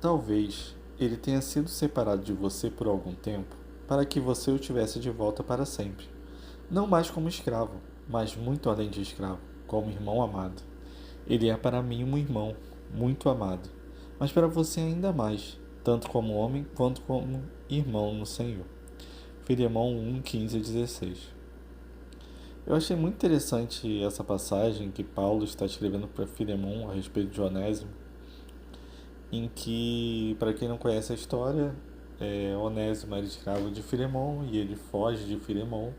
Talvez ele tenha sido separado de você por algum tempo para que você o tivesse de volta para sempre. Não mais como escravo, mas muito além de escravo, como irmão amado. Ele é para mim um irmão, muito amado, mas para você ainda mais, tanto como homem quanto como irmão no Senhor. Filemão 1, 15 e 16. Eu achei muito interessante essa passagem que Paulo está escrevendo para Filemão a respeito de Onésimo, em que, para quem não conhece a história, Onésimo era escravo de Filemão e ele foge de Filemão.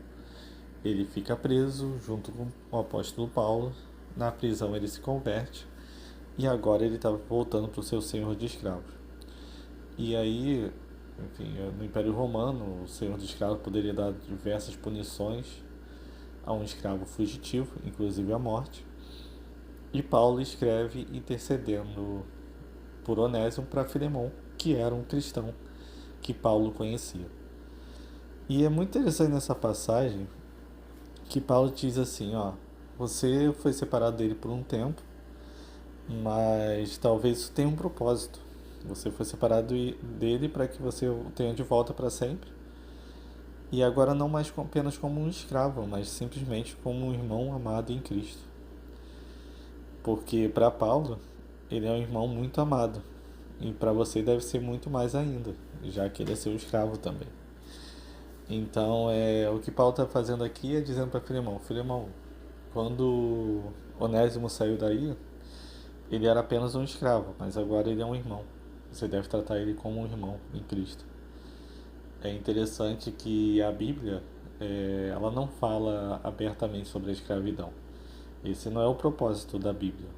Ele fica preso junto com o apóstolo Paulo. Na prisão ele se converte e agora ele está voltando para o seu senhor de escravos. E aí, enfim, no Império Romano, o senhor de escravos poderia dar diversas punições a um escravo fugitivo, inclusive a morte. E Paulo escreve intercedendo por Onésimo para Filemão, que era um cristão que Paulo conhecia. E é muito interessante nessa passagem que Paulo diz assim, ó, você foi separado dele por um tempo, mas talvez isso tenha um propósito. Você foi separado dele para que você o tenha de volta para sempre. E agora não mais apenas como um escravo, mas simplesmente como um irmão amado em Cristo. Porque para Paulo, ele é um irmão muito amado. E para você deve ser muito mais ainda, já que ele é seu escravo também. Então, o que Paulo está fazendo aqui é dizendo para Filemão, Filemão, quando Onésimo saiu daí, ele era apenas um escravo, mas agora ele é um irmão. Você deve tratar ele como um irmão em Cristo. É interessante que a Bíblia, ela não fala abertamente sobre a escravidão. Esse não é o propósito da Bíblia.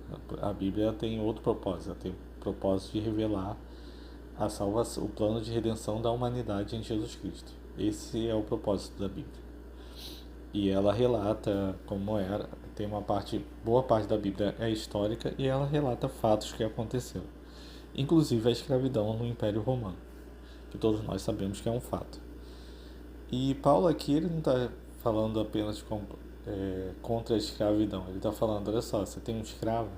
A Bíblia tem outro propósito. Ela tem o propósito de revelar a salvação, o plano de redenção da humanidade em Jesus Cristo. Esse é o propósito da Bíblia. E ela relata como era, tem uma parte, boa parte da Bíblia é histórica e ela relata fatos que aconteceram. Inclusive a escravidão no Império Romano, que todos nós sabemos que é um fato. E Paulo aqui ele não está falando apenas contra a escravidão, ele está falando, olha só, você tem um escravo,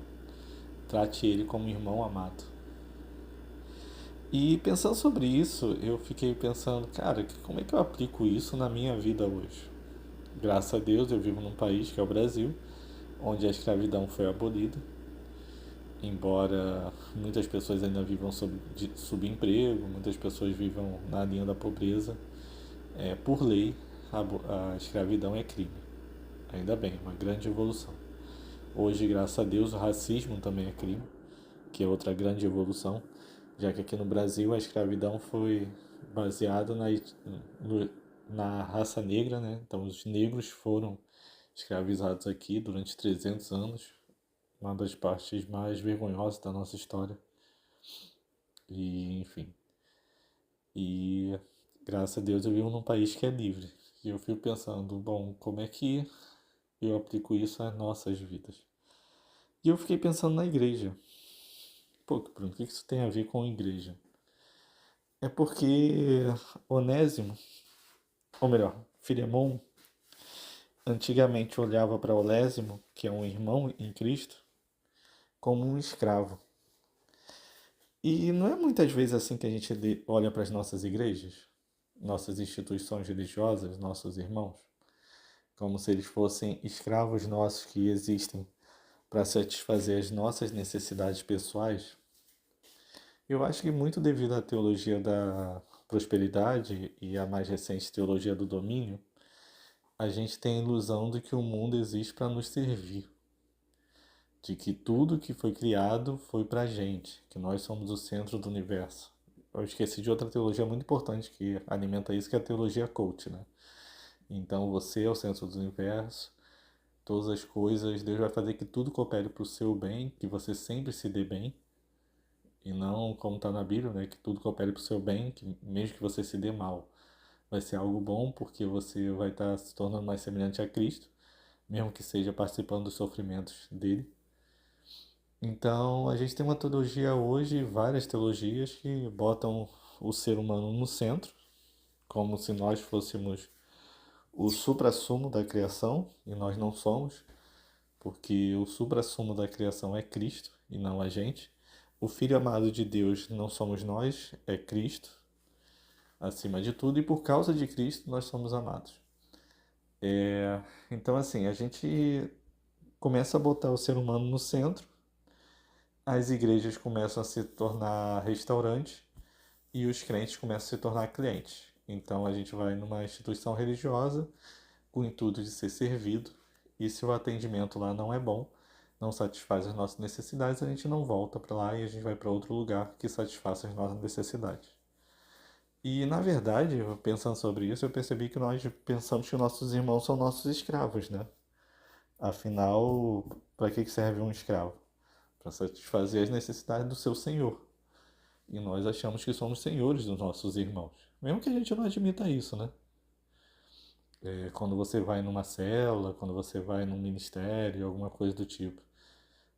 trate ele como irmão amado. E pensando sobre isso, eu fiquei pensando, cara, como é que eu aplico isso na minha vida hoje? Graças a Deus eu vivo num país que é o Brasil, onde a escravidão foi abolida, embora muitas pessoas ainda vivam sob subemprego, muitas pessoas vivam na linha da pobreza. Por lei, a escravidão é crime. Ainda bem, uma grande evolução. Hoje, graças a Deus, o racismo também é crime, que é outra grande evolução, já que aqui no Brasil a escravidão foi baseada na raça negra, né? Então os negros foram escravizados aqui durante 300 anos, uma das partes mais vergonhosas da nossa história. E, enfim, e graças a Deus eu vivo num país que é livre. E eu fico pensando, bom, como é que eu aplico isso às nossas vidas? E eu fiquei pensando na igreja. Pô, Bruno, o que isso tem a ver com a igreja? É porque Onésimo, ou melhor, Filemão, antigamente olhava para Onésimo, que é um irmão em Cristo, como um escravo. E não é muitas vezes assim que a gente olha para as nossas igrejas, nossas instituições religiosas, nossos irmãos, como se eles fossem escravos nossos que existem para satisfazer as nossas necessidades pessoais. Eu acho que muito devido à teologia da prosperidade e à mais recente teologia do domínio, a gente tem a ilusão de que o mundo existe para nos servir, de que tudo que foi criado foi para a gente, que nós somos o centro do universo. Eu esqueci de outra teologia muito importante que alimenta isso, que é a teologia coach, né? Então você é o centro do universo, todas as coisas, Deus vai fazer que tudo coopere para o seu bem, que você sempre se dê bem, e não como está na Bíblia, né? Que tudo coopere para o seu bem, que mesmo que você se dê mal, vai ser algo bom, porque você vai estar se tornando mais semelhante a Cristo, mesmo que seja participando dos sofrimentos dele. Então, a gente tem uma teologia hoje, várias teologias que botam o ser humano no centro, como se nós fôssemos o suprassumo da criação, e nós não somos, porque o suprassumo da criação é Cristo e não a gente. o Filho amado de Deus não somos nós, é Cristo, acima de tudo, e por causa de Cristo nós somos amados. Então, assim, a gente começa a botar o ser humano no centro, as igrejas começam a se tornar restaurantes e os crentes começam a se tornar clientes. Então, a gente vai numa instituição religiosa com o intuito de ser servido, e se o atendimento lá não é bom, não satisfaz as nossas necessidades, a gente não volta para lá e a gente vai para outro lugar que satisfaça as nossas necessidades. E na verdade, pensando sobre isso, eu percebi que nós pensamos que nossos irmãos são nossos escravos, né? Afinal, para que serve um escravo? Para satisfazer as necessidades do seu senhor. E nós achamos que somos senhores dos nossos irmãos. Mesmo que a gente não admita isso, né? Quando você vai numa célula, quando você vai num ministério, alguma coisa do tipo.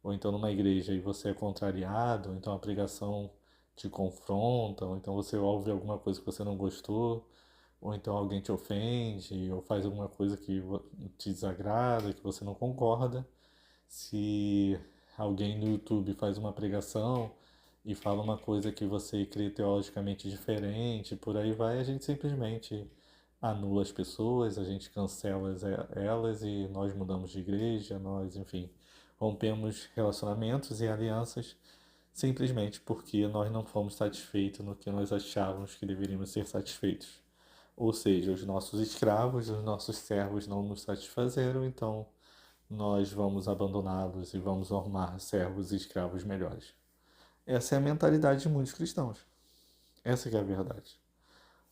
Ou então numa igreja e você é contrariado, ou então a pregação te confronta, ou então você ouve alguma coisa que você não gostou, ou então alguém te ofende, ou faz alguma coisa que te desagrada, que você não concorda. Se alguém no YouTube faz uma pregação e fala uma coisa que você crê teologicamente diferente, por aí vai, a gente simplesmente anula as pessoas, a gente cancela elas e nós mudamos de igreja, nós, enfim, rompemos relacionamentos e alianças simplesmente porque nós não fomos satisfeitos no que nós achávamos que deveríamos ser satisfeitos. Ou seja, os nossos escravos, os nossos servos não nos satisfazeram, então nós vamos abandoná-los e vamos arrumar servos e escravos melhores. Essa é a mentalidade de muitos cristãos. Essa que é a verdade.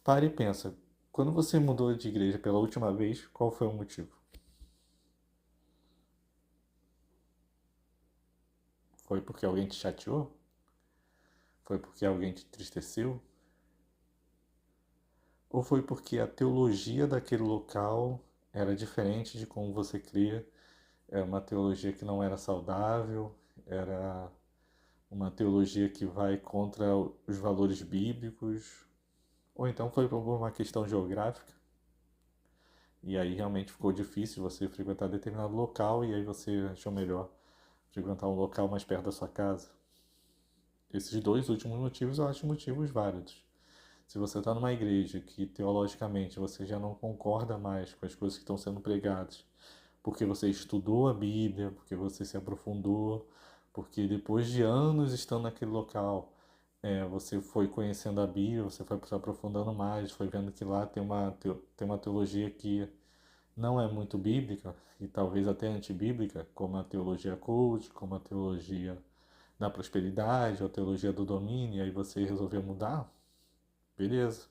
Pare e pensa, quando você mudou de igreja pela última vez, qual foi o motivo? Foi porque alguém te chateou? Foi porque alguém te entristeceu? Ou foi porque a teologia daquele local era diferente de como você cria? Era uma teologia que não era saudável, era uma teologia que vai contra os valores bíblicos, ou então foi por uma questão geográfica, e aí realmente ficou difícil você frequentar determinado local e aí você achou melhor frequentar um local mais perto da sua casa. Esses dois últimos motivos eu acho motivos válidos. Se você está numa igreja que teologicamente você já não concorda mais com as coisas que estão sendo pregadas, porque você estudou a Bíblia, porque você se aprofundou, porque depois de anos estando naquele local, você foi conhecendo a Bíblia, você foi se aprofundando mais, foi vendo que lá tem uma teologia que não é muito bíblica e talvez até antibíblica, como a teologia cult, como a teologia da prosperidade, ou a teologia do domínio, e aí você resolveu mudar, beleza.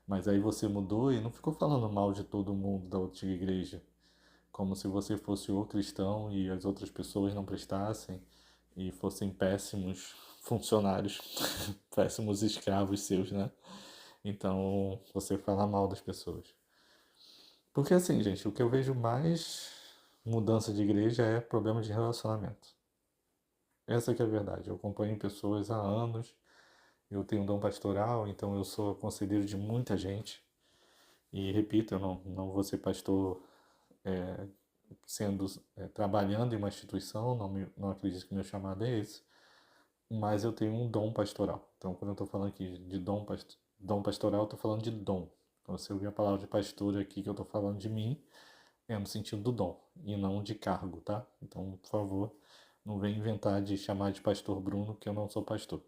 Mas aí você mudou e não ficou falando mal de todo mundo da antiga igreja, como se você fosse o cristão e as outras pessoas não prestassem e fossem péssimos funcionários, péssimos escravos seus, né? Então você fala mal das pessoas. Porque assim, gente, o que eu vejo mais mudança de igreja é problema de relacionamento. Essa que é a verdade. Eu acompanho pessoas há anos, eu tenho um dom pastoral, então eu sou conselheiro de muita gente. E repito, eu não vou ser pastor sendo trabalhando em uma instituição, não acredito que meu chamado é esse, mas eu tenho um dom pastoral. Então, quando eu estou falando aqui de dom pastoral, eu estou falando de dom. Então, se eu ouvir a palavra de pastor aqui que eu estou falando de mim, é no sentido do dom e não de cargo, tá? Então, por favor, não venha inventar de chamar de pastor Bruno, que eu não sou pastor.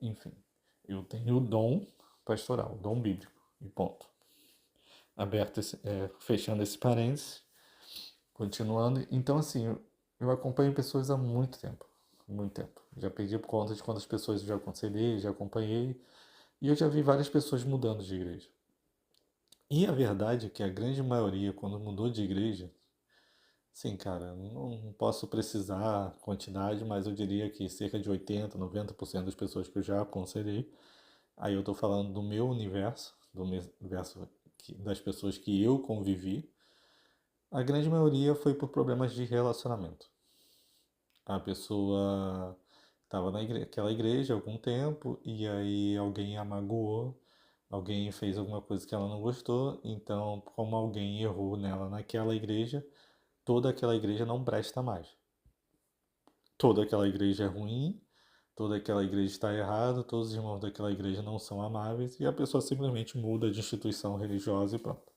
Enfim, eu tenho o dom pastoral, o dom bíblico, e ponto. Fechando esse parênteses, continuando. Então, assim, eu acompanho pessoas há muito tempo. Muito tempo. Já perdi por conta de quantas pessoas eu já aconselhei, já acompanhei. E eu já vi várias pessoas mudando de igreja. E a verdade é que a grande maioria, quando mudou de igreja, sim, cara, não posso precisar a quantidade, mas eu diria que cerca de 80, 90% das pessoas que eu já aconselhei, aí eu tô falando do meu universo, do universo das pessoas que eu convivi, a grande maioria foi por problemas de relacionamento. A pessoa estava naquela igreja há algum tempo e aí alguém a magoou, alguém fez alguma coisa que ela não gostou, então, como alguém errou nela naquela igreja, toda aquela igreja não presta mais. Toda aquela igreja é ruim, toda aquela igreja está errada, todos os irmãos daquela igreja não são amáveis e a pessoa simplesmente muda de instituição religiosa e pronto.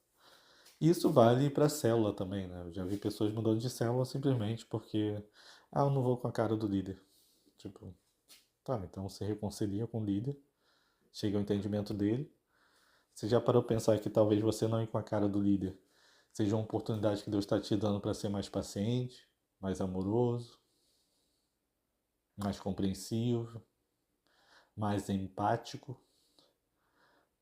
Isso vale para célula também, né? Eu já vi pessoas mudando de célula simplesmente porque, eu não vou com a cara do líder. Tipo, tá, então você reconcilia com o líder, chega ao entendimento dele. Você já parou para pensar que talvez você não ir com a cara do líder seja uma oportunidade que Deus está te dando para ser mais paciente, mais amoroso, mais compreensivo, mais empático?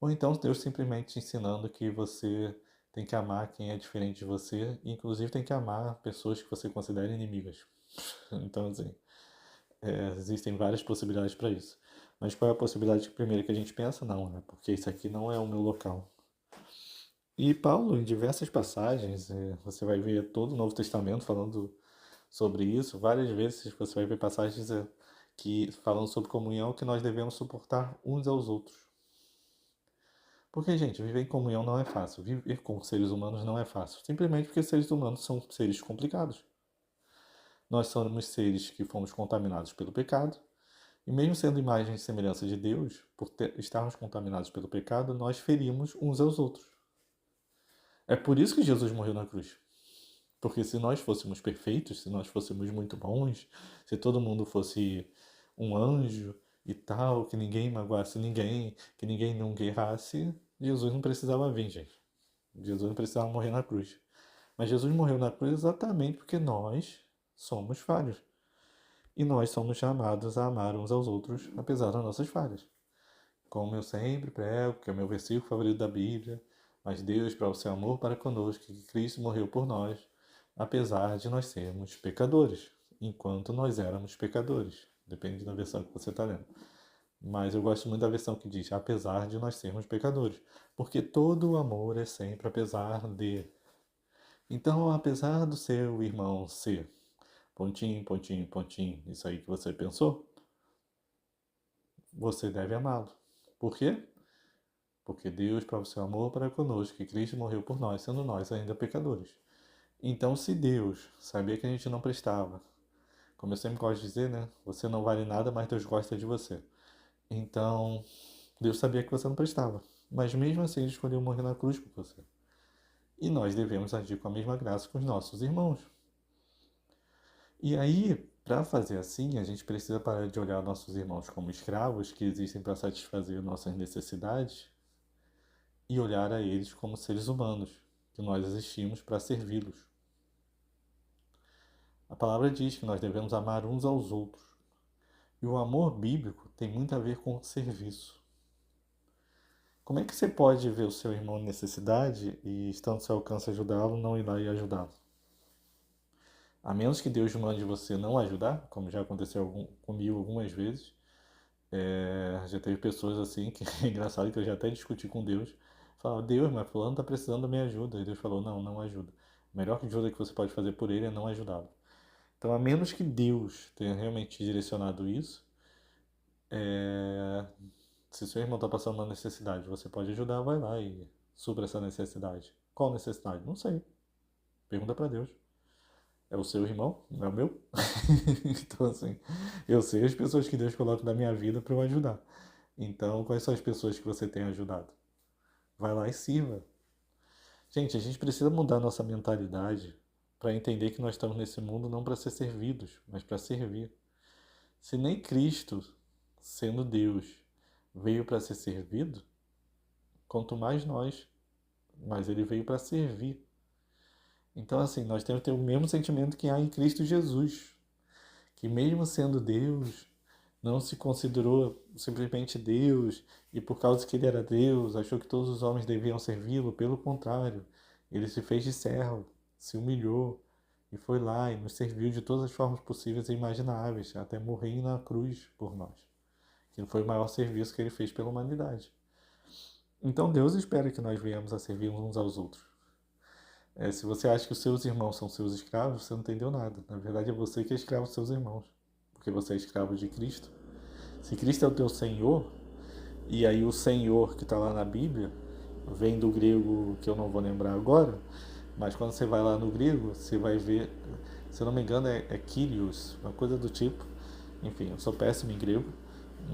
Ou então Deus simplesmente te ensinando que você tem que amar quem é diferente de você, e inclusive tem que amar pessoas que você considera inimigas. Então, assim, existem várias possibilidades para isso. Mas qual é a possibilidade primeiro que a gente pensa? Não, né? Porque isso aqui não é o meu local. E Paulo, em diversas passagens, você vai ver todo o Novo Testamento falando sobre isso. Várias vezes você vai ver passagens que falam sobre comunhão que nós devemos suportar uns aos outros. Porque, gente, viver em comunhão não é fácil. Viver com seres humanos não é fácil. Simplesmente porque seres humanos são seres complicados. Nós somos seres que fomos contaminados pelo pecado. E mesmo sendo imagem e semelhança de Deus, por estarmos contaminados pelo pecado, nós ferimos uns aos outros. É por isso que Jesus morreu na cruz. Porque se nós fôssemos perfeitos, se nós fôssemos muito bons, se todo mundo fosse um anjo e tal, que ninguém magoasse ninguém, que ninguém nunca errasse, Jesus não precisava vir, gente. Jesus não precisava morrer na cruz. Mas Jesus morreu na cruz exatamente porque nós somos falhos. E nós somos chamados a amar uns aos outros, apesar das nossas falhas. Como eu sempre prego, que é o meu versículo favorito da Bíblia, mas Deus, para o seu amor para conosco, que Cristo morreu por nós, apesar de nós sermos pecadores, enquanto nós éramos pecadores. Depende da versão que você está lendo. Mas eu gosto muito da versão que diz, apesar de nós sermos pecadores. Porque todo o amor é sempre apesar de. Então, apesar do seu irmão ser pontinho, pontinho, pontinho, isso aí que você pensou, você deve amá-lo. Por quê? Porque Deus, para o seu amor para conosco, que Cristo morreu por nós, sendo nós ainda pecadores. Então, se Deus sabia que a gente não prestava, como eu sempre gosto de dizer, né? Você não vale nada, mas Deus gosta de você. Então, Deus sabia que você não prestava. Mas mesmo assim, Ele escolheu morrer na cruz por você. E nós devemos agir com a mesma graça com os nossos irmãos. E aí, para fazer assim, a gente precisa parar de olhar nossos irmãos como escravos que existem para satisfazer nossas necessidades e olhar a eles como seres humanos, que nós existimos para servi-los. A palavra diz que nós devemos amar uns aos outros. E o amor bíblico tem muito a ver com serviço. Como é que você pode ver o seu irmão em necessidade e, estando ao seu alcance ajudá-lo, não ir lá e ajudá-lo? A menos que Deus mande você não ajudar, como já aconteceu comigo algumas vezes. Já teve pessoas assim, que é engraçado que eu já até discuti com Deus. Falava, Deus, mas fulano está precisando da minha ajuda. E Deus falou, não, não ajuda. A melhor ajuda que você pode fazer por ele é não ajudá-lo. Então, a menos que Deus tenha realmente direcionado isso, se seu irmão está passando uma necessidade, você pode ajudar, vai lá e supra essa necessidade. Qual necessidade? Não sei. Pergunta para Deus. É o seu irmão, não é o meu. Então, assim, eu sei as pessoas que Deus coloca na minha vida para eu ajudar. Então, quais são as pessoas que você tem ajudado? Vai lá e sirva. Gente, a gente precisa mudar a nossa mentalidade para entender que nós estamos nesse mundo não para ser servidos, mas para servir. Se nem Cristo, sendo Deus, veio para ser servido, quanto mais nós, mas ele veio para servir. Então, assim, nós temos que ter o mesmo sentimento que há em Cristo Jesus, que mesmo sendo Deus, não se considerou simplesmente Deus, e por causa que ele era Deus, achou que todos os homens deviam servi-lo. Pelo contrário, ele se fez de servo, se humilhou, e foi lá e nos serviu de todas as formas possíveis e imagináveis, até morrer na cruz por nós. Que foi o maior serviço que ele fez pela humanidade. Então Deus espera que nós venhamos a servir uns aos outros. Se você acha que os seus irmãos são seus escravos, você não entendeu nada. Na verdade, é você que é escravo dos seus irmãos, porque você é escravo de Cristo. Se Cristo é o teu Senhor, e aí o Senhor que está lá na Bíblia vem do grego que eu não vou lembrar agora, mas quando você vai lá no grego, você vai ver, se eu não me engano, é Kyrios, uma coisa do tipo, Enfim, eu sou péssimo em grego,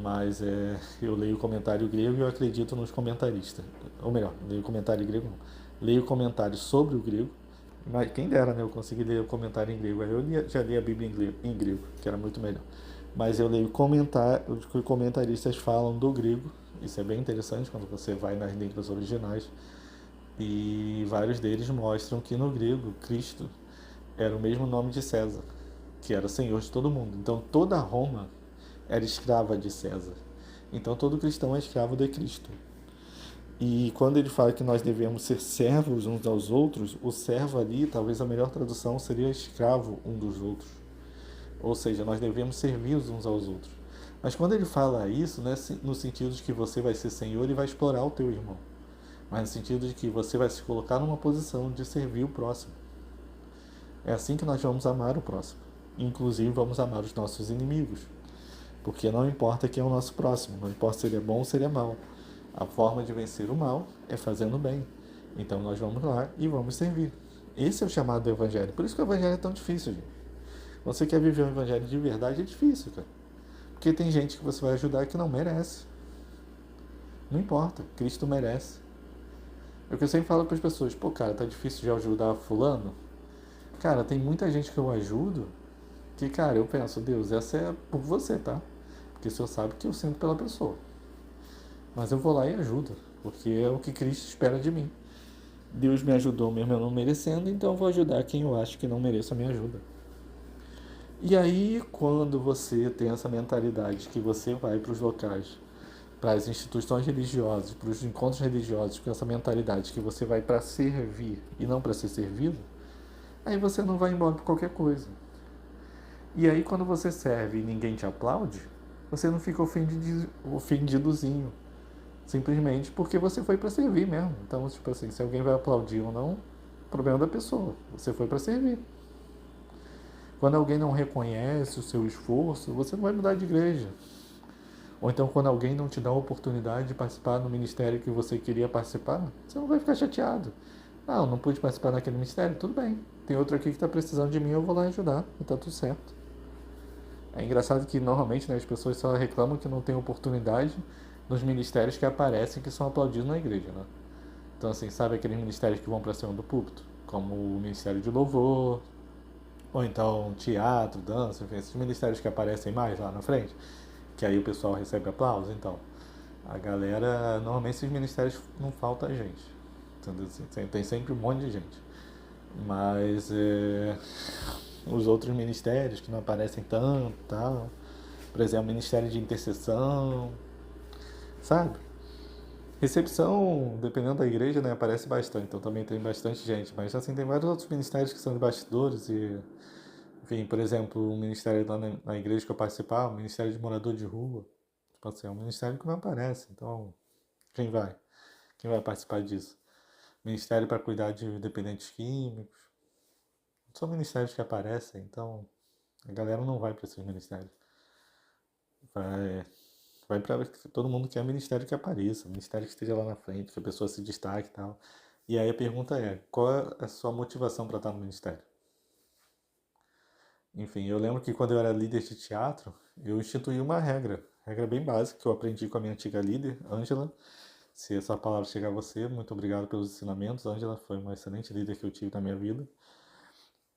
mas eu leio comentário grego e eu acredito nos comentaristas. Ou melhor, leio comentário grego não. Leio comentários sobre o grego, mas quem dera, né? Eu consegui ler o comentário em grego. Aí já li a Bíblia em grego, que era muito melhor. Mas eu leio comentários que comentaristas falam do grego. Isso é bem interessante quando você vai nas línguas originais. E vários deles mostram que no grego, Cristo era o mesmo nome de César, que era senhor de todo mundo. Então toda Roma era escrava de César. Então todo cristão é escravo de Cristo. E quando ele fala que nós devemos ser servos uns aos outros, o servo ali, talvez a melhor tradução seria escravo um dos outros. Ou seja, nós devemos servir uns aos outros. Mas quando ele fala isso, não é no sentido de que você vai ser senhor e vai explorar o teu irmão, mas no sentido de que você vai se colocar numa posição de servir o próximo. É assim que nós vamos amar o próximo. Inclusive, vamos amar os nossos inimigos. Porque não importa quem é o nosso próximo, não importa se ele é bom ou se ele é mau. A forma de vencer o mal é fazendo o bem. Então nós vamos lá e vamos servir. Esse é o chamado do Evangelho. Por isso que o Evangelho é tão difícil, gente. Você quer viver um Evangelho de verdade, é difícil, cara. Porque tem gente que você vai ajudar que não merece. Não importa, Cristo merece. É o que eu sempre falo para as pessoas: pô, cara, tá difícil de ajudar fulano? Cara, tem muita gente que eu ajudo que, cara, eu penso, Deus, essa é por você, tá? Porque o Senhor sabe que eu sinto pela pessoa. Mas eu vou lá e ajudo, porque é o que Cristo espera de mim. Deus me ajudou mesmo eu não merecendo, então eu vou ajudar quem eu acho que não mereça a minha ajuda. E aí, quando você tem essa mentalidade que você vai para os locais, para as instituições religiosas, para os encontros religiosos, com essa mentalidade que você vai para servir e não para ser servido, aí você não vai embora por qualquer coisa. E aí, quando você serve e ninguém te aplaude, você não fica ofendidozinho. Simplesmente porque você foi para servir mesmo. Então, tipo assim, se alguém vai aplaudir ou não, problema da pessoa. Você foi para servir. Quando alguém não reconhece o seu esforço, você não vai mudar de igreja. Ou então, quando alguém não te dá a oportunidade de participar no ministério que você queria participar, você não vai ficar chateado. Não, não pude participar daquele ministério? Tudo bem. Tem outro aqui que está precisando de mim, eu vou lá ajudar. E tá tudo certo. É engraçado que normalmente, né, as pessoas só reclamam que não tem oportunidade nos ministérios que aparecem que são aplaudidos na igreja, né? Então, assim, sabe aqueles ministérios que vão para cima do púlpito? Como o Ministério de Louvor, ou então teatro, dança, enfim, esses ministérios que aparecem mais lá na frente, que aí o pessoal recebe aplausos. Então, a galera, normalmente esses ministérios não falta gente, entendeu? Assim, tem sempre um monte de gente. Mas os outros ministérios que não aparecem tanto, tal, por exemplo, o Ministério de Intercessão, sabe? Recepção, dependendo da igreja, né, aparece bastante, então também tem bastante gente. Mas assim, tem vários outros ministérios que são de bastidores e, enfim, por exemplo, o ministério lá na igreja que eu participava, o ministério de morador de rua, tipo assim, é um ministério que não aparece. Então, quem vai? Quem vai participar disso? Ministério para cuidar de dependentes químicos. São ministérios que aparecem, então a galera não vai para esses ministérios. Vai, vai para todo mundo quer ministério que apareça, ministério que esteja lá na frente, que a pessoa se destaque e tal. E aí a pergunta é: qual é a sua motivação para estar no ministério? Enfim, eu lembro que quando eu era líder de teatro, eu instituí uma regra bem básica que eu aprendi com a minha antiga líder, Ângela. Se essa palavra chegar a você, muito obrigado pelos ensinamentos. Ângela foi uma excelente líder que eu tive na minha vida.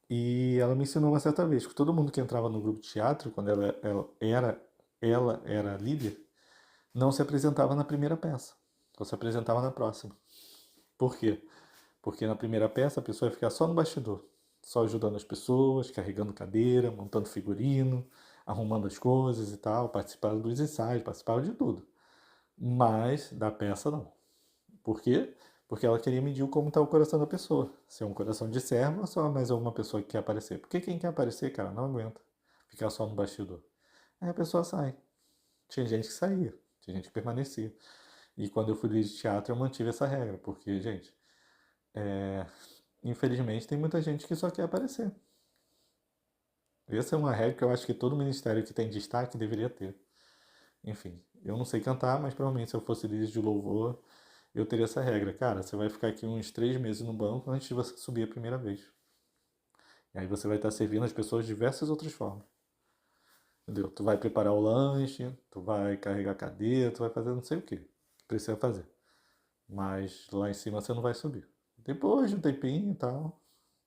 E ela me ensinou uma certa vez que todo mundo que entrava no grupo de teatro, quando ela era líder, não se apresentava na primeira peça, só se apresentava na próxima. Por quê? Porque na primeira peça a pessoa ia ficar só no bastidor, só ajudando as pessoas, carregando cadeira, montando figurino, arrumando as coisas e tal, participando dos ensaios, participava de tudo. Mas da peça não. Por quê? Porque ela queria medir como está o coração da pessoa. Se é um coração de servo ou só mais uma pessoa que quer aparecer. Porque quem quer aparecer, cara, não aguenta ficar só no bastidor. Aí a pessoa sai. Tinha gente que saía, tinha gente que permanecia. E quando eu fui líder de teatro, eu mantive essa regra, porque, gente, infelizmente tem muita gente que só quer aparecer. Essa é uma regra que eu acho que todo ministério que tem destaque deveria ter. Enfim, eu não sei cantar, mas provavelmente se eu fosse líder de louvor, eu teria essa regra. Cara, você vai ficar aqui uns 3 meses no banco antes de você subir a primeira vez. E aí você vai estar servindo as pessoas de diversas outras formas. Entendeu? Tu vai preparar o lanche, tu vai carregar a cadeira, tu vai fazer não sei o que precisa fazer. Mas lá em cima você não vai subir. Depois de um tempinho e tal.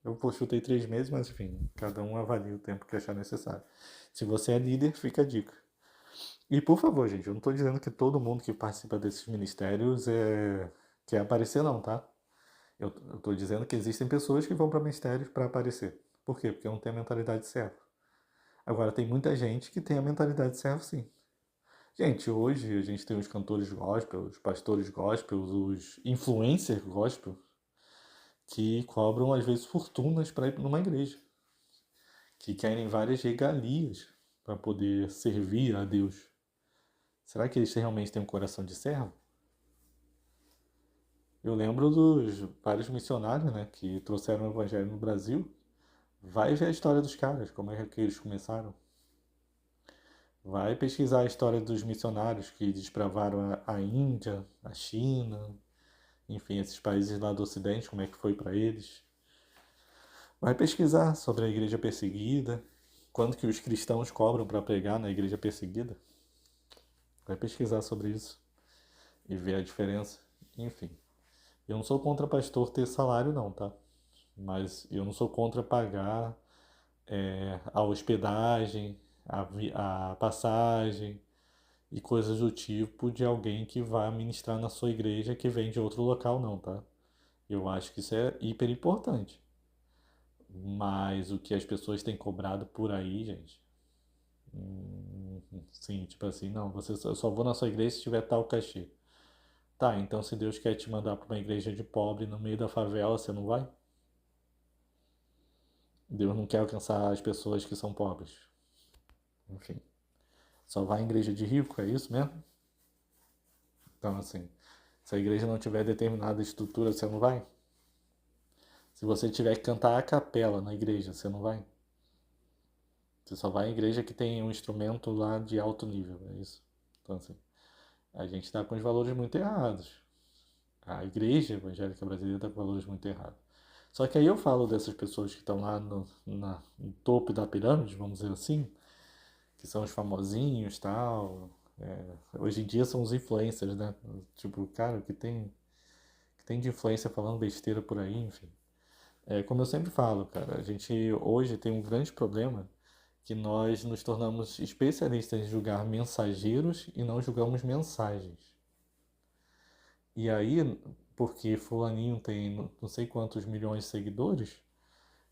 Eu chutei 3 meses, mas enfim, cada um avalia o tempo que achar necessário. Se você é líder, fica a dica. E por favor, gente, eu não estou dizendo que todo mundo que participa desses ministérios quer aparecer, não, tá? Eu estou dizendo que existem pessoas que vão para ministérios para aparecer. Por quê? Porque não tem a mentalidade de servo. Agora, tem muita gente que tem a mentalidade de servo, sim. Gente, hoje a gente tem os cantores gospel, os pastores gospel, os influencers gospel, que cobram às vezes fortunas para ir numa igreja, que querem várias regalias para poder servir a Deus. Será que eles realmente têm um coração de servo? Eu lembro dos vários missionários, né, que trouxeram o evangelho no Brasil. Vai ver a história dos caras, como é que eles começaram. Vai pesquisar a história dos missionários que desbravaram a Índia, a China, enfim, esses países lá do Ocidente, como é que foi para eles. Vai pesquisar sobre a igreja perseguida, quanto que os cristãos cobram para pregar na igreja perseguida. Vai pesquisar sobre isso e ver a diferença. Enfim, eu não sou contra pastor ter salário não, tá? Mas eu não sou contra pagar a hospedagem, a passagem e coisas do tipo de alguém que vai ministrar na sua igreja que vem de outro local não, tá? Eu acho que isso é hiper importante. Mas o que as pessoas têm cobrado por aí, gente. Sim, tipo assim, não, eu só vou na sua igreja se tiver tal cachê. Tá, então se Deus quer te mandar para uma igreja de pobre no meio da favela, você não vai? Deus não quer alcançar as pessoas que são pobres. Enfim, só vai em igreja de rico, é isso mesmo? Então, assim, se a igreja não tiver determinada estrutura, você não vai? Se você tiver que cantar a capela na igreja, você não vai? Você só vai em igreja que tem um instrumento lá de alto nível, é isso? Então, assim, a gente está com os valores muito errados. A igreja evangélica brasileira está com valores muito errados. Só que aí eu falo dessas pessoas que estão lá no topo da pirâmide, vamos dizer assim, que são os famosinhos e tal. Hoje em dia são os influencers, né? Tipo, cara, que tem de influência falando besteira por aí, enfim. Como eu sempre falo, cara, a gente hoje tem um grande problema que nós nos tornamos especialistas em julgar mensageiros e não julgamos mensagens. E aí, porque fulaninho tem não sei quantos milhões de seguidores,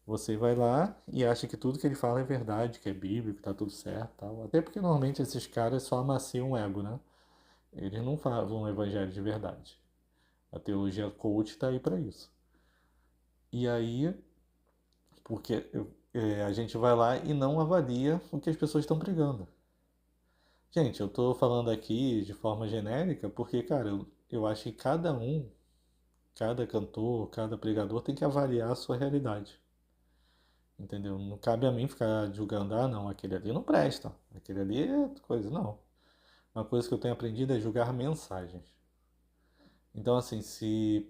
você vai lá e acha que tudo que ele fala é verdade, que é bíblico, tá tudo certo, tal. Até porque normalmente esses caras só amaciam o ego, né? Eles não falam um evangelho de verdade. A teologia coach tá aí para isso. E aí, porque a gente vai lá e não avalia o que as pessoas estão pregando. Gente, eu tô falando aqui de forma genérica porque, cara, eu acho que cada cantor, cada pregador tem que avaliar a sua realidade. Entendeu? Não cabe a mim ficar julgando, ah, não, aquele ali não presta, aquele ali é coisa, não. Uma coisa que eu tenho aprendido é julgar mensagens. Então, assim, se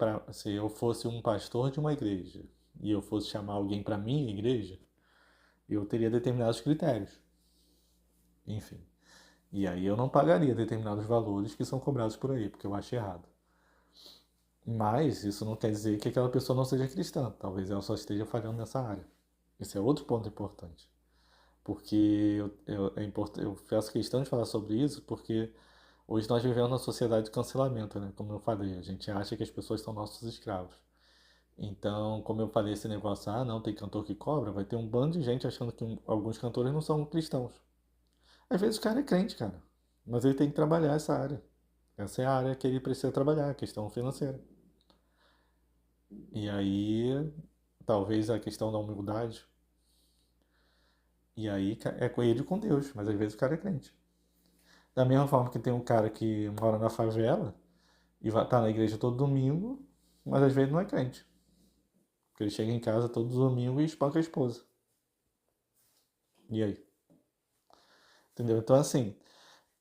eu fosse um pastor de uma igreja e eu fosse chamar alguém para minha igreja, eu teria determinados critérios. Enfim. E aí eu não pagaria determinados valores que são cobrados por aí, porque eu acho errado. Mas isso não quer dizer que aquela pessoa não seja cristã. Talvez ela só esteja falhando nessa área. Esse é outro ponto importante. Porque eu faço questão de falar sobre isso, porque hoje nós vivemos numa sociedade de cancelamento, né? Como eu falei, a gente acha que as pessoas são nossos escravos. Então, como eu falei, esse negócio, ah, não, tem cantor que cobra, vai ter um bando de gente achando que alguns cantores não são cristãos. Às vezes o cara é crente, cara, mas ele tem que trabalhar essa área. Essa é a área que ele precisa trabalhar, a questão financeira. E aí, talvez a questão da humildade. E aí é com ele e com Deus, mas às vezes o cara é crente. Da mesma forma que tem um cara que mora na favela e vai estar na igreja todo domingo, mas às vezes não é crente. Porque ele chega em casa todo domingo e espanca a esposa. E aí? Entendeu? Então, assim,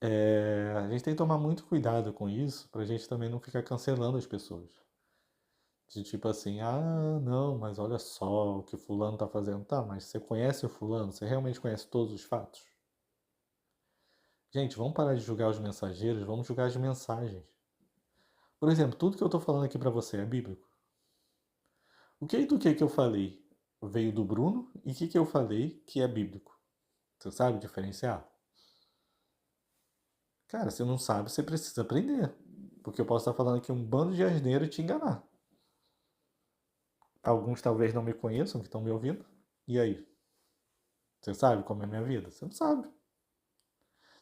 a gente tem que tomar muito cuidado com isso pra gente também não ficar cancelando as pessoas. De tipo assim, ah, não, mas olha só o que o fulano tá fazendo. Tá, mas você conhece o fulano? Você realmente conhece todos os fatos? Gente, vamos parar de julgar os mensageiros, vamos julgar as mensagens. Por exemplo, tudo que eu estou falando aqui para você é bíblico? O que do que eu falei veio do Bruno e o que eu falei que é bíblico? Você sabe diferenciar? Cara, se não sabe, você precisa aprender. Porque eu posso estar falando aqui um bando de asneiro e te enganar. Alguns talvez não me conheçam que estão me ouvindo. E aí? Você sabe como é a minha vida? Você não sabe.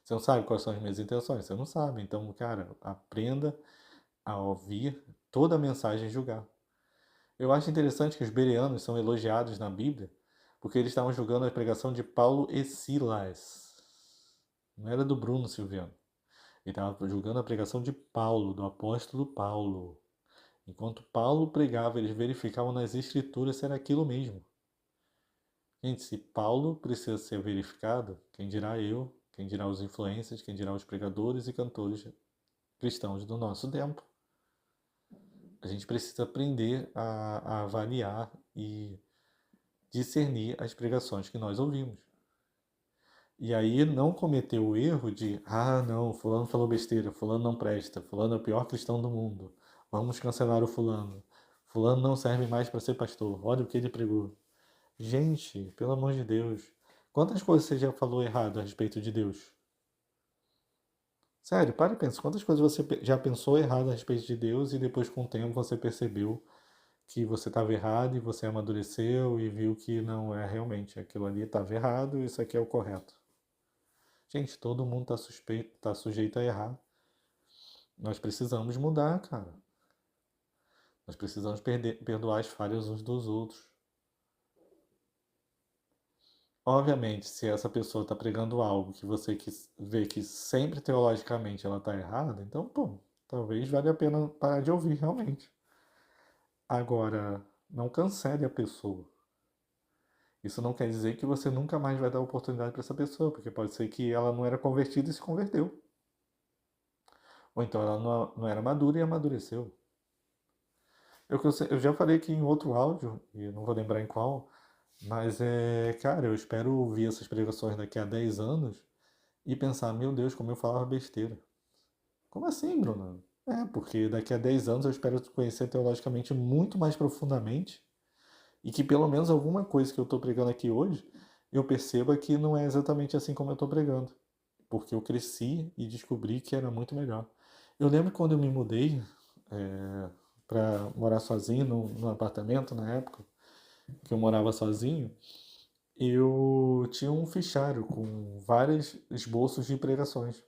Você não sabe quais são as minhas intenções? Você não sabe. Então, cara, aprenda a ouvir toda a mensagem e julgar. Eu acho interessante que os bereanos são elogiados na Bíblia porque eles estavam julgando a pregação de Paulo e Silas. Não era do Bruno Silviano. Ele estava julgando a pregação de Paulo, do apóstolo Paulo. Enquanto Paulo pregava, eles verificavam nas escrituras se era aquilo mesmo. Gente, se Paulo precisa ser verificado, quem dirá eu, quem dirá os influencers, quem dirá os pregadores e cantores cristãos do nosso tempo. A gente precisa aprender a avaliar e discernir as pregações que nós ouvimos. E aí não cometer o erro de, não, fulano falou besteira, fulano não presta, fulano é o pior cristão do mundo, vamos cancelar o fulano, fulano não serve mais para ser pastor, olha o que ele pregou. Gente, pelo amor de Deus, quantas coisas você já falou errado a respeito de Deus? Sério, para e pensa, quantas coisas você já pensou errado a respeito de Deus e depois com o tempo você percebeu que você estava errado e você amadureceu e viu que não é realmente aquilo ali estava errado e isso aqui é o correto. Gente, todo mundo tá sujeito a errar. Nós precisamos mudar, cara. Nós precisamos perdoar as falhas uns dos outros. Obviamente, se essa pessoa está pregando algo que você vê que sempre teologicamente ela está errada, então, pô, talvez valha a pena parar de ouvir realmente. Agora, não cancele a pessoa. Isso não quer dizer que você nunca mais vai dar oportunidade para essa pessoa, porque pode ser que ela não era convertida e se converteu. Ou então ela não era madura e amadureceu. Eu já falei aqui em outro áudio, e não vou lembrar em qual, mas cara, eu espero ouvir essas pregações daqui a 10 anos e pensar, meu Deus, como eu falava besteira. Como assim, Bruno? Porque daqui a 10 anos eu espero te conhecer teologicamente muito mais profundamente e que pelo menos alguma coisa que eu estou pregando aqui hoje eu perceba que não é exatamente assim como eu estou pregando. Porque eu cresci e descobri que era muito melhor. Eu lembro quando eu me mudei para morar sozinho no apartamento na época, que eu morava sozinho, eu tinha um fichário com vários esboços de pregações.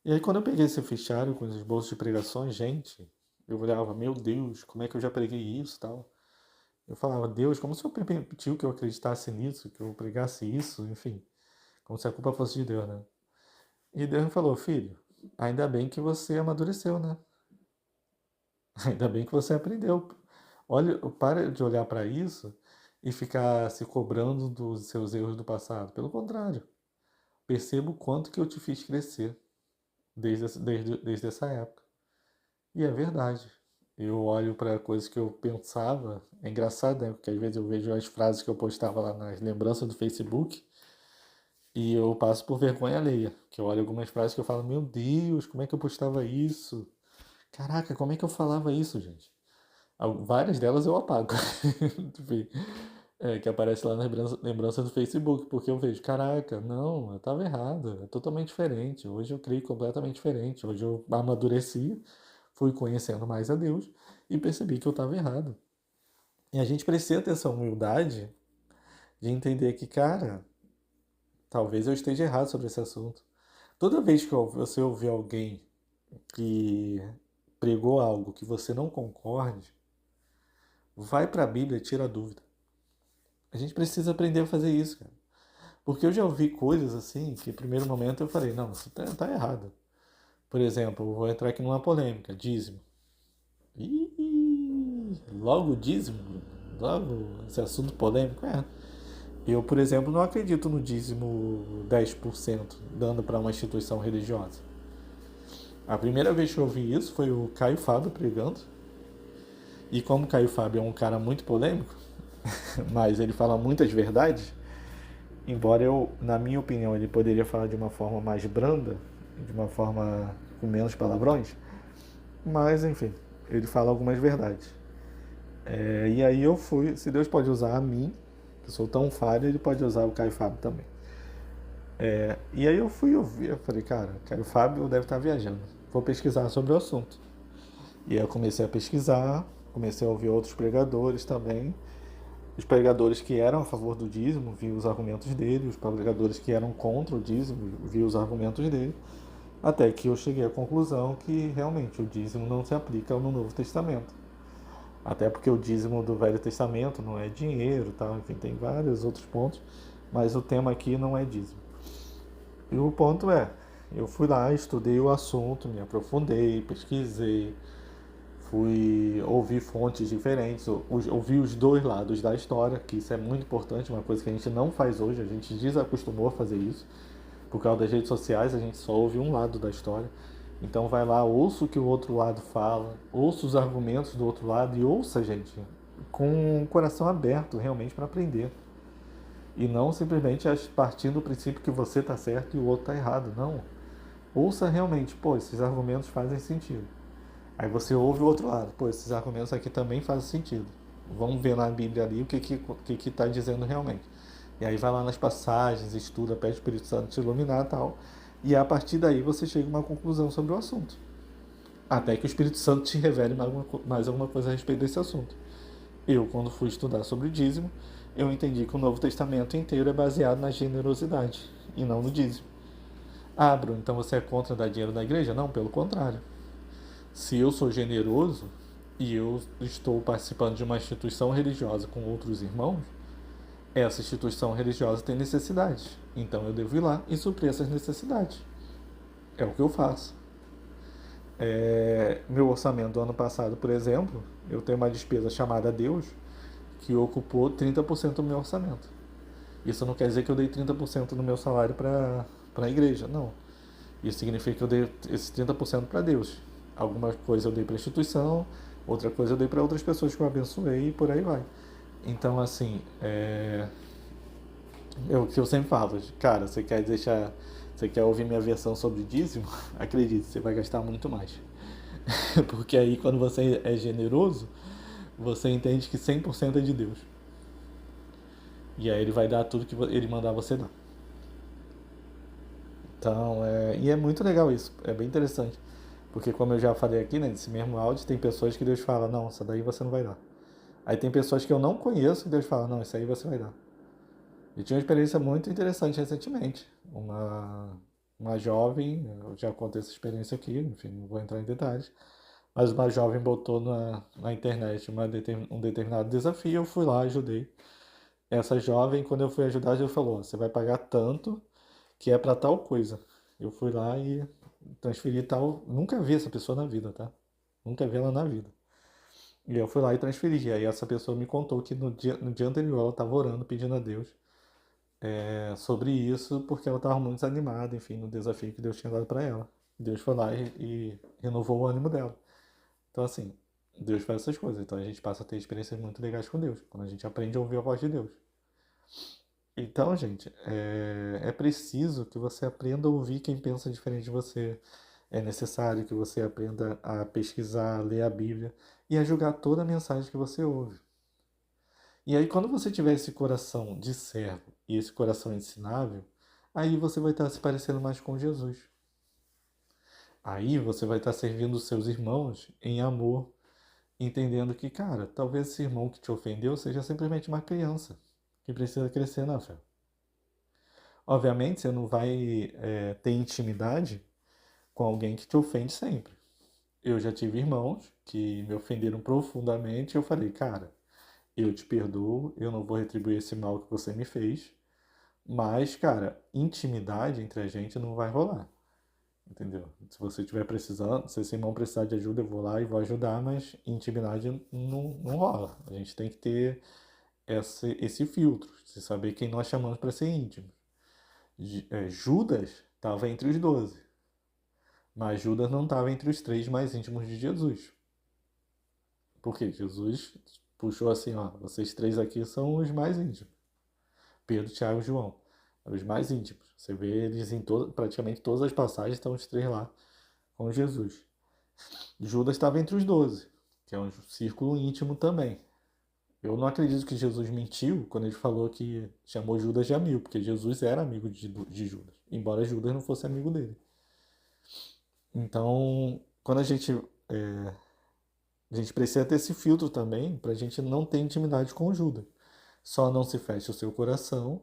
E aí quando eu peguei esse fichário com os esboços de pregações, gente, eu olhava, meu Deus, como é que eu já preguei isso e tal. Eu falava, Deus, como se eu permitiu que eu acreditasse nisso, que eu pregasse isso, enfim. Como se a culpa fosse de Deus, né? E Deus me falou, filho, ainda bem que você amadureceu, né? Ainda bem que você aprendeu. Olha, para de olhar para isso e ficar se cobrando dos seus erros do passado. Pelo contrário, perceba o quanto que eu te fiz crescer desde essa época. E é verdade. Eu olho para coisas que eu pensava. É engraçado, né? Porque às vezes eu vejo as frases que eu postava lá nas lembranças do Facebook e eu passo por vergonha alheia. Que eu olho algumas frases que eu falo, meu Deus, como é que eu postava isso? Caraca, como é que eu falava isso, gente? Várias delas eu apago. Que aparece lá na lembrança do Facebook, porque eu vejo, caraca, não, eu estava errado, é totalmente diferente. Hoje eu criei completamente diferente. Hoje eu amadureci, fui conhecendo mais a Deus e percebi que eu estava errado. E a gente precisa ter essa humildade de entender que, cara, talvez eu esteja errado sobre esse assunto. Toda vez que você ouvir alguém que pregou algo que você não concorde, vai para a Bíblia e tira a dúvida. A gente precisa aprender a fazer isso, cara. Porque eu já ouvi coisas assim que, no primeiro momento, eu falei, não, isso tá errado. Por exemplo, eu vou entrar aqui numa polêmica, dízimo. Logo dízimo? Logo esse assunto polêmico? Eu, por exemplo, não acredito no dízimo 10% dando para uma instituição religiosa. A primeira vez que eu ouvi isso foi o Caio Fábio pregando. E como o Caio Fábio é um cara muito polêmico, mas ele fala muitas verdades, embora na minha opinião, ele poderia falar de uma forma mais branda, de uma forma com menos palavrões, mas enfim, ele fala algumas verdades. E aí eu fui, se Deus pode usar a mim, que sou tão falho, ele pode usar o Caio Fábio também. E aí eu fui ouvir, eu falei, cara, Caio Fábio deve estar viajando, vou pesquisar sobre o assunto. E aí eu comecei a pesquisar, comecei a ouvir outros pregadores também, os pregadores que eram a favor do dízimo, vi os argumentos dele, os pregadores que eram contra o dízimo, vi os argumentos dele, até que eu cheguei à conclusão que realmente o dízimo não se aplica no Novo Testamento. Até porque o dízimo do Velho Testamento não é dinheiro, tal, enfim, tem vários outros pontos, mas o tema aqui não é dízimo. E o ponto é, eu fui lá, estudei o assunto, me aprofundei, pesquisei, fui ouvir fontes diferentes, ouvi os dois lados da história, que isso é muito importante, uma coisa que a gente não faz hoje, a gente desacostumou a fazer isso. Por causa das redes sociais, a gente só ouve um lado da história. Então vai lá, ouça o que o outro lado fala, ouça os argumentos do outro lado e ouça, gente, com o coração aberto realmente para aprender. E não simplesmente partindo do princípio que você está certo e o outro está errado. Não. Ouça realmente, pô, esses argumentos fazem sentido. Aí você ouve o outro lado, pô, esses argumentos aqui também fazem sentido. Vamos ver na Bíblia ali o que está dizendo realmente. E aí vai lá nas passagens, estuda, pede o Espírito Santo te iluminar e tal. E a partir daí você chega a uma conclusão sobre o assunto. Até que o Espírito Santo te revele mais alguma coisa a respeito desse assunto. Eu, quando fui estudar sobre o dízimo, eu entendi que o Novo Testamento inteiro é baseado na generosidade e não no dízimo. Ah, Bruno, então você é contra dar dinheiro na igreja? Não, pelo contrário. Se eu sou generoso e eu estou participando de uma instituição religiosa com outros irmãos, essa instituição religiosa tem necessidades. Então eu devo ir lá e suprir essas necessidades. É o que eu faço. Meu orçamento do ano passado, por exemplo, eu tenho uma despesa chamada Deus que ocupou 30% do meu orçamento. Isso não quer dizer que eu dei 30% do meu salário para a igreja, não. Isso significa que eu dei esses 30% para Deus. Alguma coisa eu dei para a instituição, outra coisa eu dei para outras pessoas que eu abençoei e por aí vai. Então, assim, o que eu sempre falo, cara, você quer ouvir minha versão sobre dízimo? Acredite, você vai gastar muito mais. Porque aí quando você é generoso, você entende que 100% é de Deus. E aí ele vai dar tudo que ele mandar você dar. Então, e é muito legal isso, é bem interessante. Porque como eu já falei aqui, né, nesse mesmo áudio, tem pessoas que Deus fala, não, essa daí você não vai dar. Aí tem pessoas que eu não conheço e Deus fala, não, isso aí você vai dar. E tinha uma experiência muito interessante recentemente. Uma jovem, eu já contei essa experiência aqui, enfim, não vou entrar em detalhes, mas uma jovem botou na internet um determinado desafio, eu fui lá, ajudei. Essa jovem, quando eu fui ajudar, ela falou, você vai pagar tanto que é para tal coisa. Eu fui lá e transferi tal. Nunca vi essa pessoa na vida, tá? Nunca vi ela na vida. E eu fui lá e transferi. E aí essa pessoa me contou que no dia anterior ela estava orando, pedindo a Deus sobre isso, porque ela estava muito desanimada, enfim, no desafio que Deus tinha dado para ela. Deus foi lá e renovou o ânimo dela. Então, assim, Deus faz essas coisas. Então a gente passa a ter experiências muito legais com Deus, quando a gente aprende a ouvir a voz de Deus. Então, gente, é preciso que você aprenda a ouvir quem pensa diferente de você. É necessário que você aprenda a pesquisar, ler a Bíblia e a julgar toda a mensagem que você ouve. E aí, quando você tiver esse coração de servo e esse coração ensinável, aí você vai estar se parecendo mais com Jesus. Aí você vai estar servindo os seus irmãos em amor, entendendo que, cara, talvez esse irmão que te ofendeu seja simplesmente uma criança que precisa crescer na fé. Obviamente, você não vai ter intimidade com alguém que te ofende sempre. Eu já tive irmãos que me ofenderam profundamente e eu falei, cara, eu te perdoo, eu não vou retribuir esse mal que você me fez, mas, cara, intimidade entre a gente não vai rolar, entendeu? Se você estiver precisando, se esse irmão precisar de ajuda, eu vou lá e vou ajudar, mas intimidade não rola. A gente tem que ter esse filtro, de saber quem nós chamamos para ser íntimo. Judas estava entre os 12, mas Judas não estava entre os três mais íntimos de Jesus. Porque Jesus puxou assim, ó, vocês três aqui são os mais íntimos. Pedro, Tiago e João. Os mais íntimos. Você vê eles em praticamente todas as passagens, estão os três lá com Jesus. Judas estava entre os 12, que é um círculo íntimo também. Eu não acredito que Jesus mentiu quando ele falou que chamou Judas de amigo, porque Jesus era amigo de Judas, embora Judas não fosse amigo dele. Então, quando a gente precisa ter esse filtro também para a gente não ter intimidade com Judas. Só não se feche o seu coração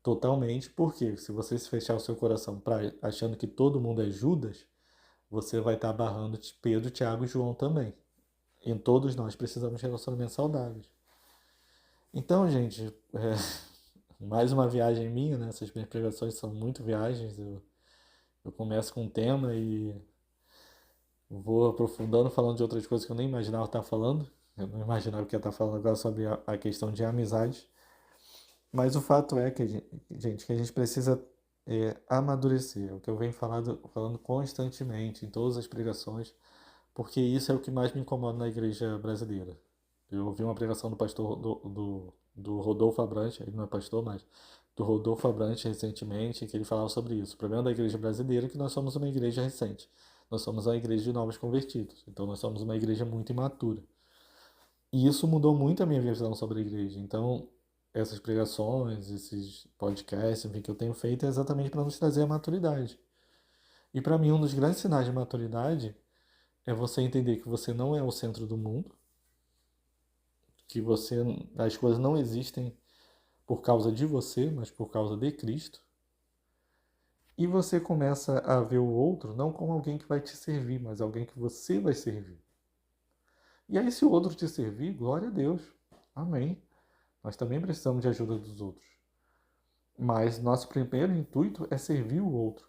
totalmente, porque se você se fechar o seu coração achando que todo mundo é Judas, você vai estar barrando Pedro, Tiago e João também. E todos nós precisamos de relacionamentos saudáveis. Então, gente, mais uma viagem minha, né? Essas minhas pregações são muito viagens. Eu começo com um tema e vou aprofundando, falando de outras coisas que eu nem imaginava estar falando. Eu não imaginava que ia estar falando agora sobre a questão de amizade. Mas o fato é que, gente, que a gente precisa amadurecer. É o que eu venho falando constantemente em todas as pregações, porque isso é o que mais me incomoda na igreja brasileira. Eu ouvi uma pregação do pastor do Rodolfo Abrantes, ele não é pastor, mas do Rodolfo Abrantes recentemente, que ele falava sobre isso. O problema da igreja brasileira é que nós somos uma igreja recente. Nós somos uma igreja de novos convertidos. Então nós somos uma igreja muito imatura. E isso mudou muito a minha visão sobre a igreja. Então, essas pregações, esses podcasts, enfim, que eu tenho feito é exatamente para nos trazer a maturidade. E para mim, um dos grandes sinais de maturidade é você entender que você não é o centro do mundo, que as coisas não existem por causa de você, mas por causa de Cristo. E você começa a ver o outro não como alguém que vai te servir, mas alguém que você vai servir. E aí, se o outro te servir, glória a Deus. Amém. Nós também precisamos de ajuda dos outros. Mas nosso primeiro intuito é servir o outro.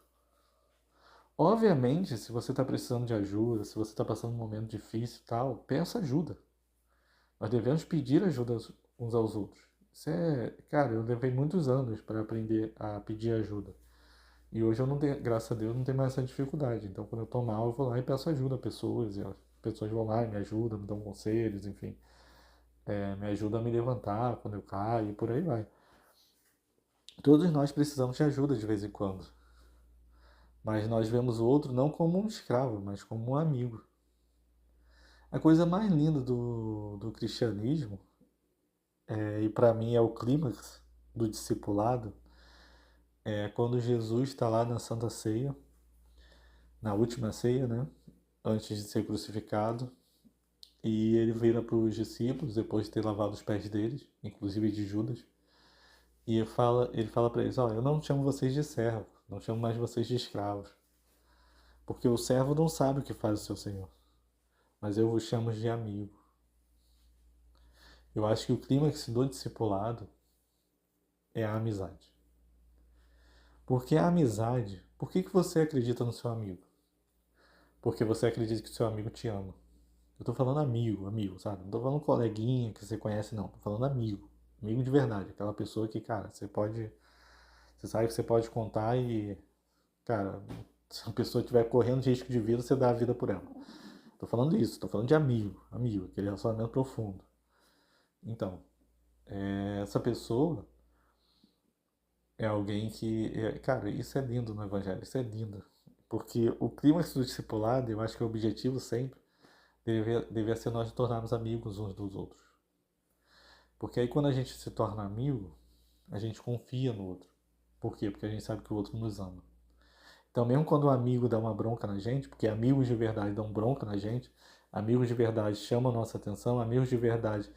Obviamente, se você está precisando de ajuda, se você está passando um momento difícil e tal, peça ajuda. Nós devemos pedir ajuda uns aos outros. Cara, eu levei muitos anos para aprender a pedir ajuda. E hoje eu não tenho, graças a Deus, não tenho mais essa dificuldade. Então, quando eu tô mal, eu vou lá e peço ajuda a pessoas. E as pessoas vão lá e me ajudam, me dão conselhos, enfim. Me ajudam a me levantar quando eu caio e por aí vai. Todos nós precisamos de ajuda de vez em quando. Mas nós vemos o outro não como um escravo, mas como um amigo. A coisa mais linda do cristianismo, e para mim é o clímax do discipulado, é quando Jesus está lá na Santa Ceia, na última ceia, né? Antes de ser crucificado, e ele vira para os discípulos, depois de ter lavado os pés deles, inclusive de Judas, e ele fala para eles: Olha, eu não chamo vocês de servo, não chamo mais vocês de escravos, porque o servo não sabe o que faz o seu senhor, mas eu vos chamo de amigo. Eu acho que o clímax do discipulado é a amizade. Porque a amizade, por que você acredita no seu amigo? Porque você acredita que o seu amigo te ama. Eu tô falando amigo, sabe? Não tô falando coleguinha que você conhece, não. Tô falando amigo. Amigo de verdade. Aquela pessoa que, cara, você sabe que você pode contar e, cara, se a pessoa estiver correndo de risco de vida, você dá a vida por ela. Tô falando isso, tô falando de amigo, aquele relacionamento profundo. Então, essa pessoa é alguém que, cara, isso é lindo no Evangelho, isso é lindo. Porque o clímax do discipulado, eu acho que o objetivo sempre devia ser nós tornarmos amigos uns dos outros. Porque aí quando a gente se torna amigo, a gente confia no outro. Por quê? Porque a gente sabe que o outro nos ama. Então, mesmo quando um amigo dá uma bronca na gente, porque amigos de verdade dão bronca na gente, amigos de verdade chamam a nossa atenção, amigos de verdade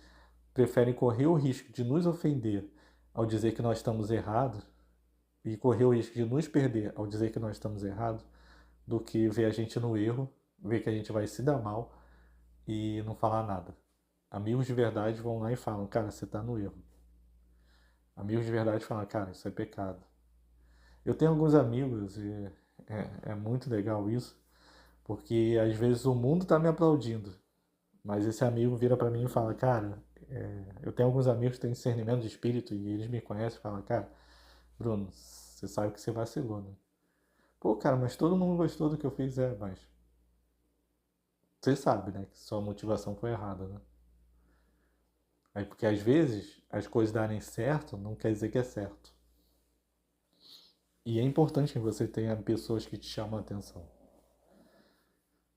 preferem correr o risco de nos ofender ao dizer que nós estamos errados e correr o risco de nos perder ao dizer que nós estamos errados, do que ver a gente no erro, ver que a gente vai se dar mal e não falar nada. Amigos de verdade vão lá e falam: Cara, você está no erro. Amigos de verdade falam: Cara, isso é pecado. Eu tenho alguns amigos e é muito legal isso, porque às vezes o mundo está me aplaudindo, mas esse amigo vira para mim e fala: Cara, eu tenho alguns amigos que têm discernimento de espírito e eles me conhecem e falam: Cara, Bruno, você sabe que você vacilou, né? Pô, cara, mas todo mundo gostou do que eu fiz, mas você sabe, né, que sua motivação foi errada, né? Aí, porque às vezes as coisas darem certo não quer dizer que é certo. E é importante que você tenha pessoas que te chamam a atenção.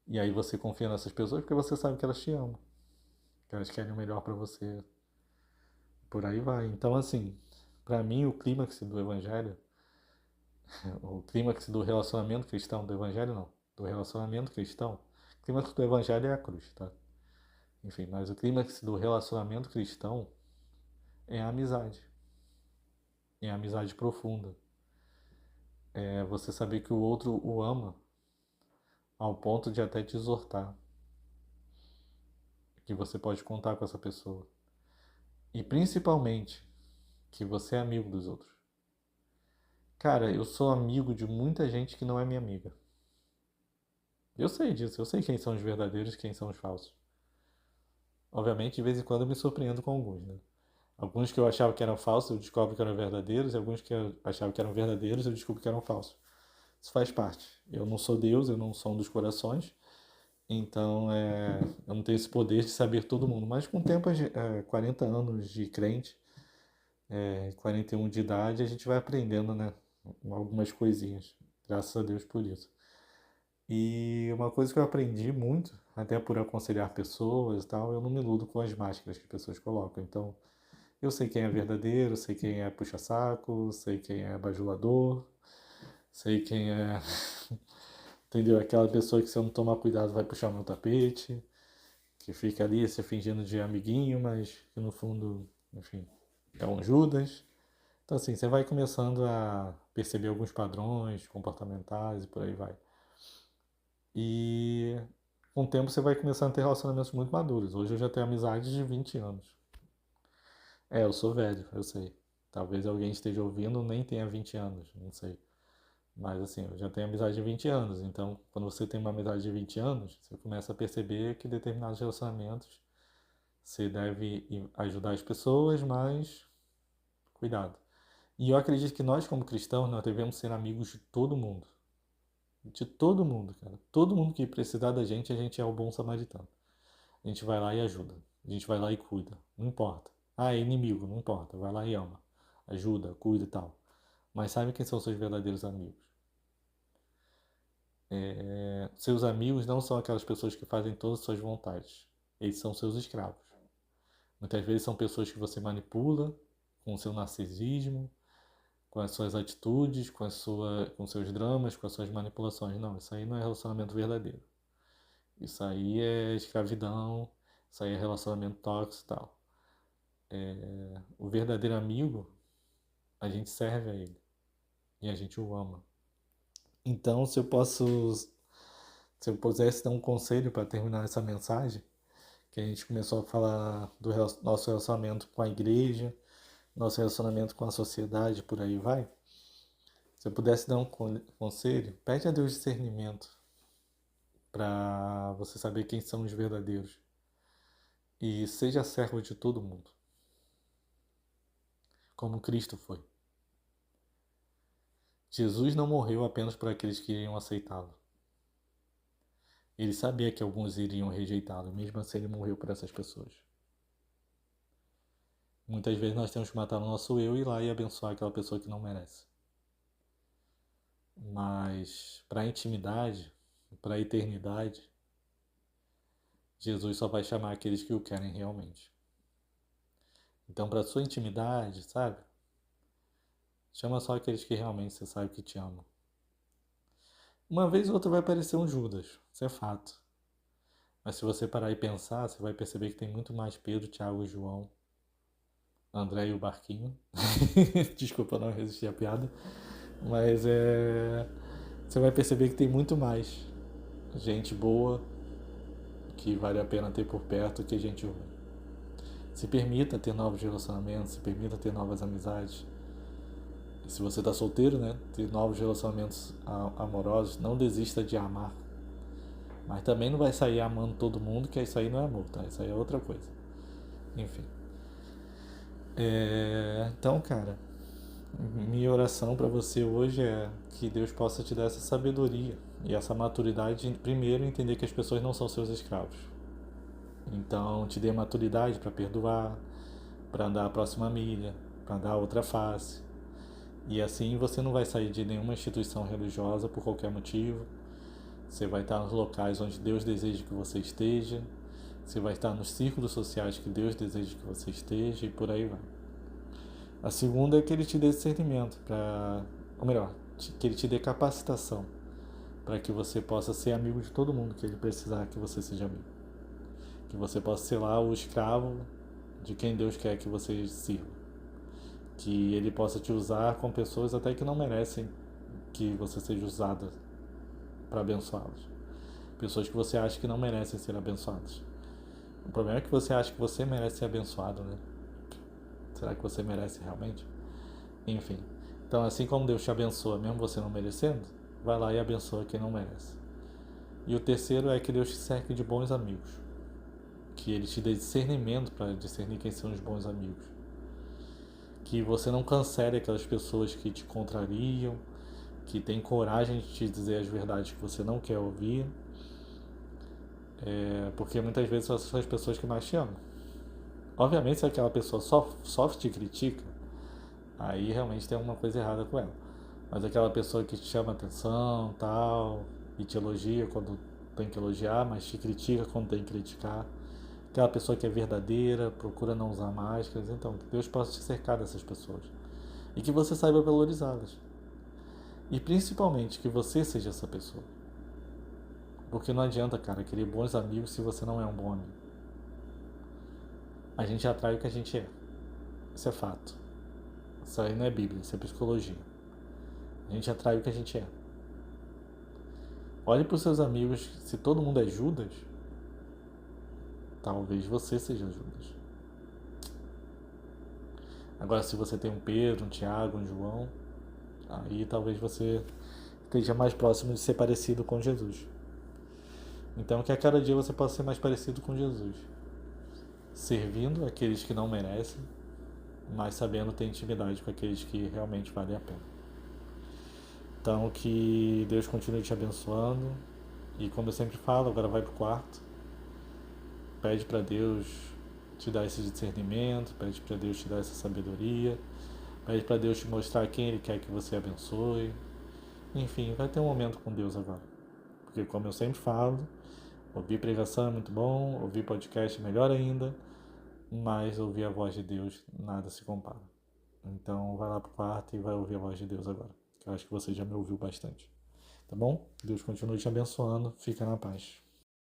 E aí você confia nessas pessoas porque você sabe que elas te amam, que elas querem o melhor pra você. Por aí vai. Então, assim, pra mim o clímax do evangelho, o clímax do relacionamento cristão, do evangelho não, do relacionamento cristão, o clímax do evangelho é a cruz, tá? Enfim, mas o clímax do relacionamento cristão é a amizade. É a amizade profunda. É você saber que o outro o ama ao ponto de até te exortar. Que você pode contar com essa pessoa. E principalmente, que você é amigo dos outros. Cara, eu sou amigo de muita gente que não é minha amiga. Eu sei disso, eu sei quem são os verdadeiros e quem são os falsos. Obviamente, de vez em quando eu me surpreendo com alguns, né? Alguns que eu achava que eram falsos, eu descubro que eram verdadeiros, e alguns que eu achava que eram verdadeiros, eu descubro que eram falsos. Isso faz parte. Eu não sou Deus, eu não sou um dos corações, então eu não tenho esse poder de saber todo mundo. Mas com o tempo, 40 anos de crente, 41 de idade, a gente vai aprendendo, né? Algumas coisinhas. Graças a Deus por isso. E uma coisa que eu aprendi muito, até por aconselhar pessoas e tal, eu não me iludo com as máscaras que as pessoas colocam. Então, eu sei quem é verdadeiro, sei quem é puxa-saco, sei quem é bajulador, sei quem é, entendeu? Aquela pessoa que se eu não tomar cuidado vai puxar o meu tapete, que fica ali se fingindo de amiguinho, mas que no fundo, enfim, é um Judas. Então assim, você vai começando a perceber alguns padrões comportamentais e por aí vai. E com o tempo você vai começando a ter relacionamentos muito maduros. Hoje eu já tenho amizades de 20 anos. Eu sou velho, eu sei. Talvez alguém esteja ouvindo nem tenha 20 anos, não sei. Mas assim, eu já tenho amizade de 20 anos, então quando você tem uma amizade de 20 anos, você começa a perceber que determinados relacionamentos você deve ajudar as pessoas, mas cuidado. E eu acredito que nós, como cristãos, nós devemos ser amigos de todo mundo. De todo mundo, cara. Todo mundo que precisar da gente, a gente é o bom samaritano. A gente vai lá e ajuda. A gente vai lá e cuida. Não importa. Ah, é inimigo, não importa. Vai lá e ama. Ajuda, cuida e tal. Mas sabe quem são seus verdadeiros amigos? Seus amigos não são aquelas pessoas que fazem todas as suas vontades. Eles são seus escravos. Muitas vezes são pessoas que você manipula com o seu narcisismo, com as suas atitudes, com seus dramas, com as suas manipulações. Não, isso aí não é relacionamento verdadeiro. Isso aí é escravidão, isso aí é relacionamento tóxico e tal. O verdadeiro amigo, a gente serve a ele e a gente o ama. Então, se eu pudesse dar um conselho para terminar essa mensagem, que a gente começou a falar do nosso relacionamento com a igreja, nosso relacionamento com a sociedade, por aí vai. Se eu pudesse dar um conselho, pede a Deus discernimento para você saber quem são os verdadeiros e seja servo de todo mundo, como Cristo foi. Jesus não morreu apenas por aqueles que iriam aceitá-lo. Ele sabia que alguns iriam rejeitá-lo, mesmo assim ele morreu por essas pessoas. Muitas vezes nós temos que matar o nosso eu e ir lá e abençoar aquela pessoa que não merece. Mas para a intimidade, para a eternidade, Jesus só vai chamar aqueles que o querem realmente. Então, para sua intimidade, sabe? Chama só aqueles que realmente você sabe que te amam. Uma vez ou outra vai aparecer um Judas, isso é fato. Mas se você parar e pensar, você vai perceber que tem muito mais Pedro, Tiago e João, André e o Barquinho. Desculpa, não resisti à piada. Mas você vai perceber que tem muito mais gente boa que vale a pena ter por perto que gente ruim. Se permita ter novos relacionamentos, se permita ter novas amizades. Se você está solteiro, né? Ter novos relacionamentos amorosos. Não desista de amar. Mas também não vai sair amando todo mundo, que isso aí não é amor, tá? Isso aí é outra coisa. Enfim. Então, cara, minha oração para você hoje é que Deus possa te dar essa sabedoria e essa maturidade de, primeiro, entender que as pessoas não são seus escravos. Então, te dê maturidade para perdoar, para andar a próxima milha, para dar a outra face. E assim você não vai sair de nenhuma instituição religiosa por qualquer motivo. Você vai estar nos locais onde Deus deseja que você esteja. Você vai estar nos círculos sociais que Deus deseja que você esteja e por aí vai. A segunda é que ele te dê discernimento para, ou melhor, que ele te dê capacitação para que você possa ser amigo de todo mundo que ele precisar que você seja amigo. Que você possa ser lá o escravo de quem Deus quer que você sirva. Que ele possa te usar com pessoas até que não merecem que você seja usada para abençoá-las. Pessoas que você acha que não merecem ser abençoadas. O problema é que você acha que você merece ser abençoado, né? Será que você merece realmente? Enfim. Então, assim como Deus te abençoa, mesmo você não merecendo, vai lá e abençoa quem não merece. E o terceiro é que Deus te cerque de bons amigos. Que Ele te dê discernimento para discernir quem são os bons amigos. Que você não cancele aquelas pessoas que te contrariam, que têm coragem de te dizer as verdades que você não quer ouvir. Porque muitas vezes essas são as pessoas que mais te amam. Obviamente, se aquela pessoa só te critica, aí realmente tem alguma coisa errada com ela. Mas aquela pessoa que te chama atenção, tal, e te elogia quando tem que elogiar, mas te critica quando tem que criticar. Aquela pessoa que é verdadeira, procura não usar máscaras. Então, que Deus possa te cercar dessas pessoas. E que você saiba valorizá-las. E principalmente que você seja essa pessoa. Porque não adianta, cara, querer bons amigos se você não é um bom amigo. A gente atrai o que a gente é. Isso é fato. Isso aí não é Bíblia, isso é psicologia. A gente atrai o que a gente é. Olhe para os seus amigos, se todo mundo é Judas, talvez você seja Judas. Agora, se você tem um Pedro, um Tiago, um João, aí talvez você esteja mais próximo de ser parecido com Jesus. Então, que a cada dia você possa ser mais parecido com Jesus. Servindo aqueles que não merecem, mas sabendo ter intimidade com aqueles que realmente valem a pena. Então, que Deus continue te abençoando. E como eu sempre falo, agora vai pro quarto. Pede para Deus te dar esse discernimento, pede para Deus te dar essa sabedoria, pede para Deus te mostrar quem Ele quer que você abençoe. Enfim, vai ter um momento com Deus agora. Porque como eu sempre falo, ouvir pregação é muito bom, ouvir podcast é melhor ainda, mas ouvir a voz de Deus nada se compara. Então vai lá pro quarto e vai ouvir a voz de Deus agora, que eu acho que você já me ouviu bastante. Tá bom? Deus continue te abençoando, fica na paz.